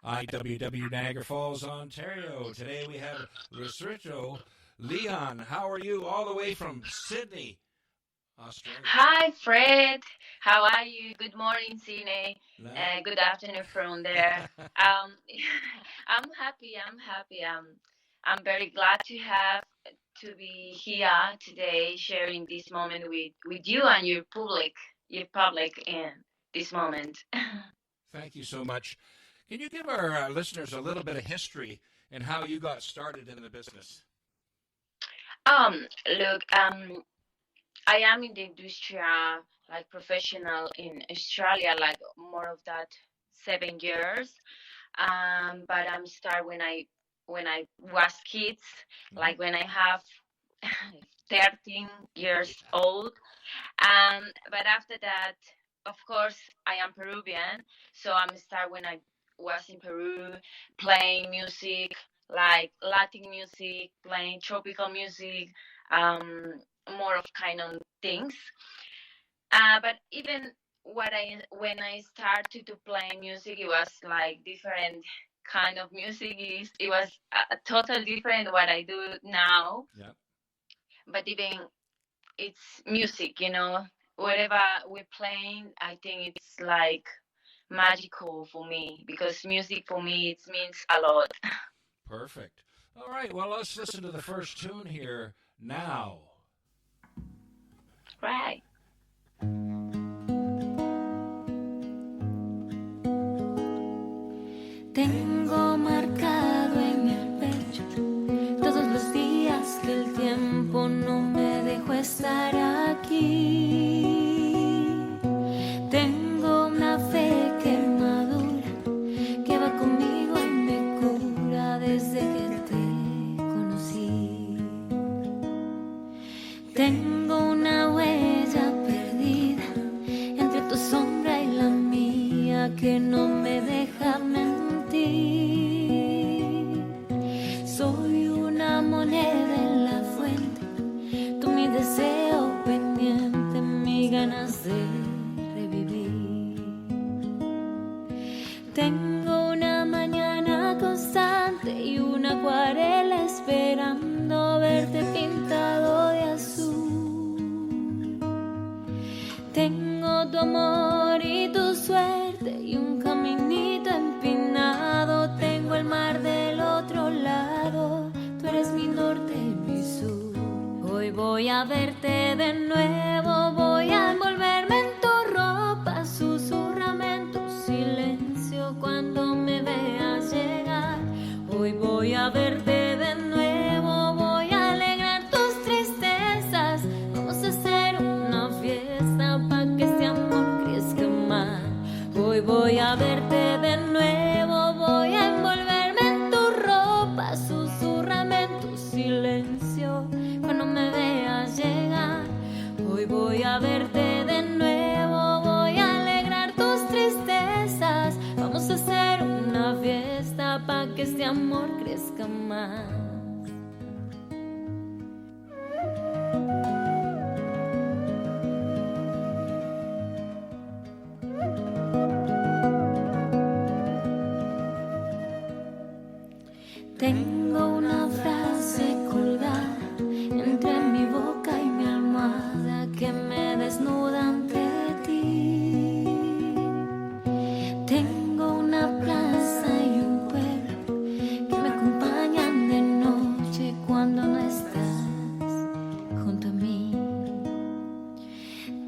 IWW Niagara Falls, Ontario. Today we have LUCERITO Leon. How are you? All the way from Sydney, Australia. Hi, Fred. How are you? Good morning, Sydney. No? Good afternoon from there. Um, I'm happy. I'm happy. I'm very glad to be here today, sharing this moment with you and your public in this moment. Thank you so much. Can you give our listeners a little bit of history and how you got started in the business? Look, I am in the industry, like professional in Australia, like more of that 7 years. But I'm start when I was kids, Mhm. like when I have 13 years old. But after that, of course, I am Peruvian, so I'm start when I was in Peru, playing music like Latin music, playing tropical music, um, more of kind of things. But even what I when I started to play music, it was like different kind of music. It was a total different what I do now. Yeah. But even it's music, whatever we're playing, I think it's like magical for me because music for me it means a lot. Perfect. All right. Well, let's listen to the first tune here now. Right. Tengo marcado en el pecho todos los días que el tiempo no me dejó estar aquí. Tengo una fe que madura, que va conmigo y me cura desde que te conocí. Tengo una huella perdida entre tu sombra y la mía que no me deja mentir. Soy una moneda en la fuente, tú mi deseo pendiente, mis ganas de revivir. Tengo una mañana constante y una acuarela esperando verte pintado de azul. Tengo tu amor y tu suerte y un caminito empinado. Tengo el mar del otro lado, tú eres mi norte y mi sur. Hoy voy a verte de nuevo, voy a envolverme en tu ropa, susurrame en tu silencio cuando me veas llegar. Hoy voy a verte de nuevo, voy a alegrar tus tristezas. Vamos a hacer una fiesta pa' que este amor crezca más. Hoy voy a verte de nuevo, voy a envolverme en tu ropa, susurrame en tu silencio cuando me veas llegar. Hoy voy a verte de nuevo, voy a alegrar tus tristezas. Vamos a hacer una fiesta pa' que este amor crezca más. Tengo una frase colgada entre mi boca y mi almohada que me desnuda ante ti. Tengo una plaza y un pueblo que me acompañan de noche cuando no estás junto a mí.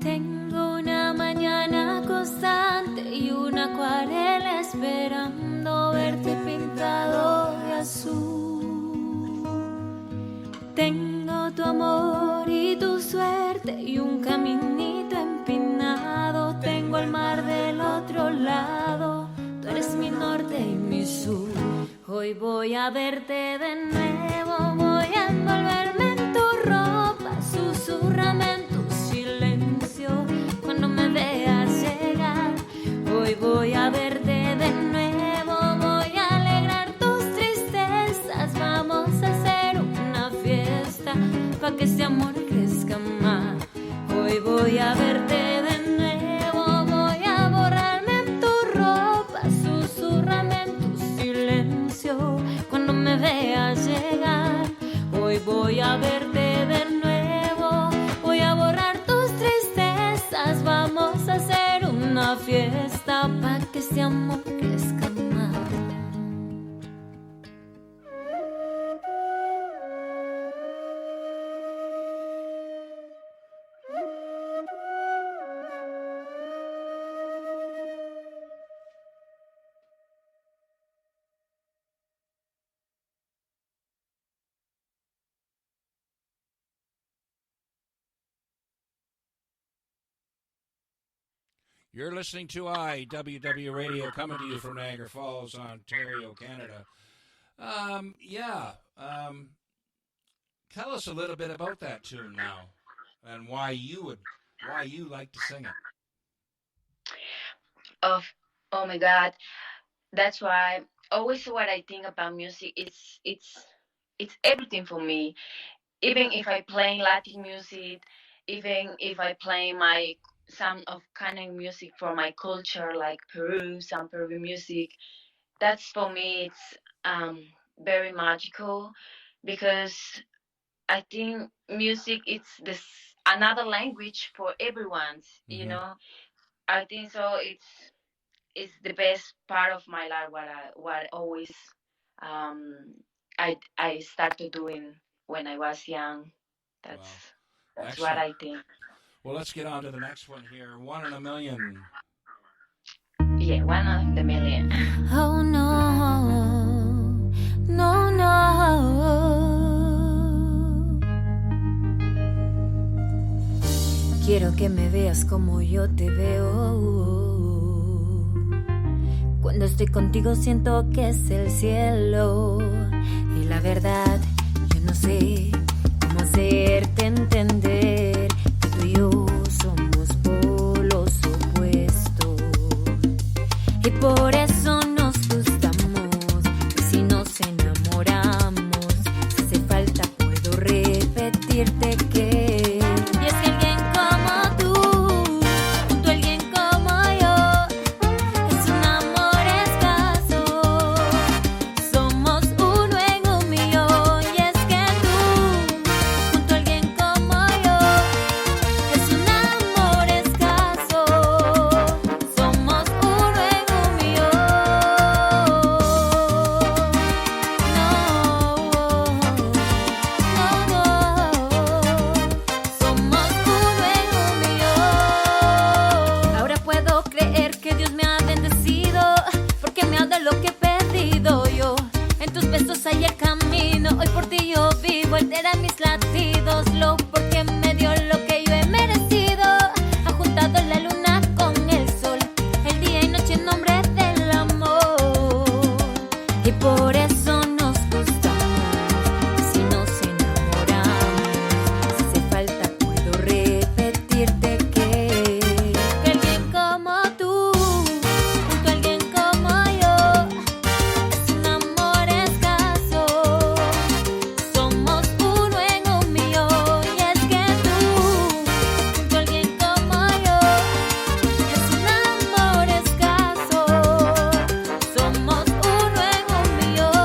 Tengo una mañana constante y una acuarela esperando verte pintado de azul. Tengo tu amor y tu suerte y un caminito empinado. Tengo el mar del otro lado, tú eres mi norte y mi sur. Hoy voy a verte de nuevo, voy a envolverme en tu ropa, susurrame en tu silencio cuando me veas llegar. Hoy voy a verte de nuevo, voy a alegrar tus tristezas. Vamos a hacer una fiesta pa' que este amor crezca más. Hoy voy a verte de nuevo, voy a borrarme en tu ropa, susurrame en tu llegar. Hoy voy a verte de nuevo, voy a borrar tus tristezas. Vamos a hacer una fiesta para que este amor crezca más. You're listening to IWW Radio, coming to you from Niagara Falls, Ontario, Canada. Tell us a little bit about that tune now, and why you like to sing it. Oh my God, that's why always what I think about music. It's everything for me. Even if I play Latin music, even if I play some of kind of music for my culture, like Peru, some Peruvian music, that's for me. It's very magical, because I think music is another language for everyone's. You know, I think so. It's the best part of my life. What always I started doing when I was young. That's what I think. Well, let's get on to the next one here. 1 in a Million. Yeah, 1 of the million. Oh no, no, no. Quiero que me veas como yo te veo. Cuando estoy contigo siento que es el cielo. Y la verdad, yo no sé cómo hacerte entender que tú y yo somos polos opuestos. Y por eso nos gustamos. Y si nos enamoramos, si hace falta puedo repetirte que alteran mis latidos, lo porque me dio lo que yo he merecido. Ha juntado la luna con el sol, el día y noche en nombre del amor. Y por eso nos gustamos. Y si nos enamoramos, si hace falta puedo repetirte que alguien como tú, junto a alguien como yo, es un amor escaso. Somos uno en un millón. Y es que tú, junto a alguien como yo, es un amor escaso. Somos uno en un millón.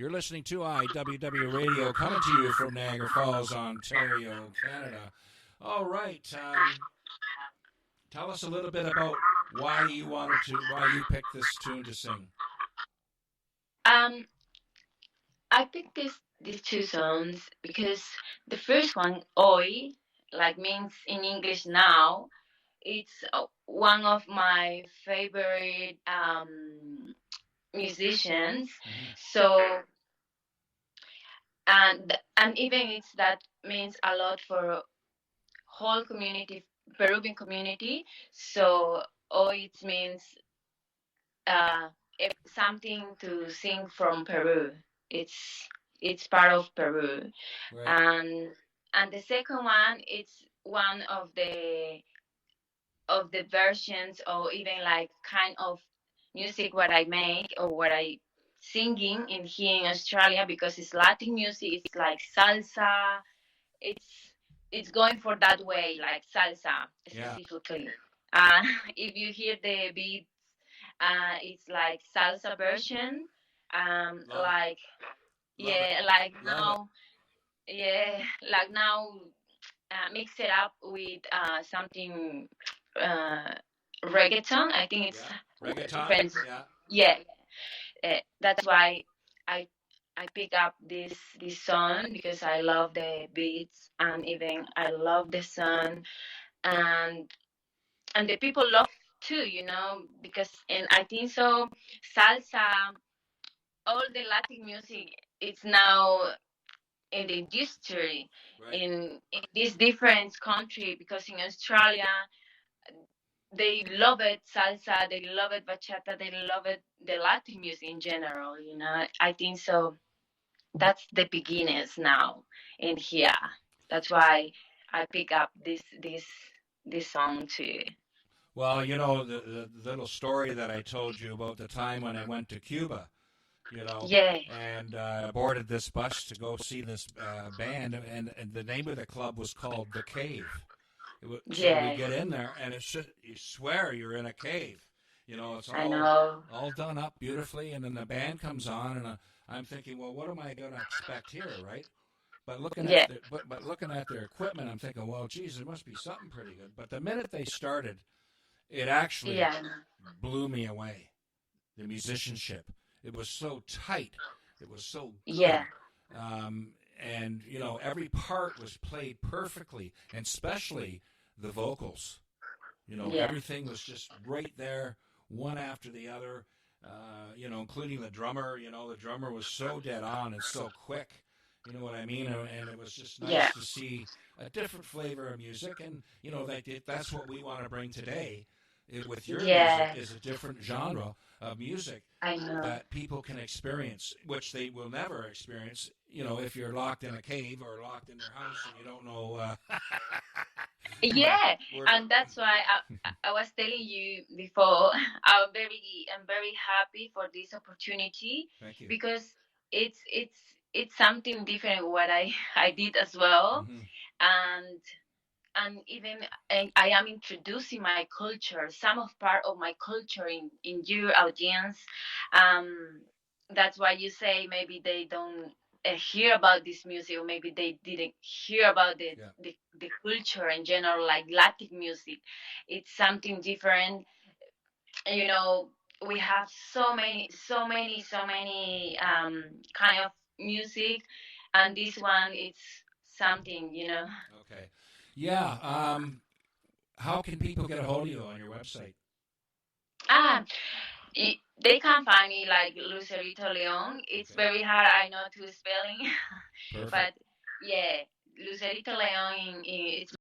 You're listening to IWW Radio, coming to you from Niagara Falls, Ontario, Canada. All right. Tell us a little bit about why you picked this tune to sing. Um, I picked these two songs because the first one, "Hoy," like means in English now. It's one of my favorite musicians. Mm-hmm. So and even it's that means a lot for whole community, Peruvian community. So it means uh, something to sing from Peru. It's part of Peru, Right. and the second one, it's one of the versions, or even like kind of music what I make or what I singing in here in Australia, because it's Latin music. It's like salsa. It's it's going for that way, like salsa specifically. Uh, if you hear the beats, it's like salsa version. Like like now, like now, mix it up with something reggaeton. I think it's reggaeton. French. Yeah, that's why I I pick up this song, because I love the beats, and even I love the song, and the people love too, because, and I think so salsa, all the Latin music, it's now in the industry, Right. in this different country, because in Australia they love it salsa, they love it bachata, they love it the Latin music in general. I think so. That's the beginnings now in here. That's why I pick up this song too. Well, the little story that I told you about the time when I went to Cuba, Yeah. and boarded this bus to go see this band, and the name of the club was called The Cave. So we get in there, and it's just, you swear you're in a cave. It's all done up beautifully, and then the band comes on, and I'm thinking, well, what am I going to expect here, right? But looking at their equipment, I'm thinking, well, geez, there must be something pretty good. But the minute they started, it actually blew me away. The musicianship, it was so tight, it was so good. And every part was played perfectly, and especially the vocals. Everything was just right there, one after the other. Including the drummer. The drummer was so dead on and so quick. You know what I mean? And it was just nice to see a different flavor of music. And that's what we want to bring today. With your music, is a different genre of music that people can experience, which they will never experience. If you're locked in a cave or locked in your house and you don't know. And that's why I was telling you before. I'm very happy for this opportunity. Thank you. Because it's something different what I did as well. Mm-hmm. And even I am introducing my culture, some of part of my culture in your audience. That's why you say maybe they don't hear about this music, or maybe they didn't hear about the culture in general, like Latin music. It's something different. We have so many kind of music, and this one is something. Okay. Yeah. How can people get a hold of you on your website? They can find me like Lucerito Leon. It's very hard, I know, to spelling. Perfect. But Lucerito Leon, it's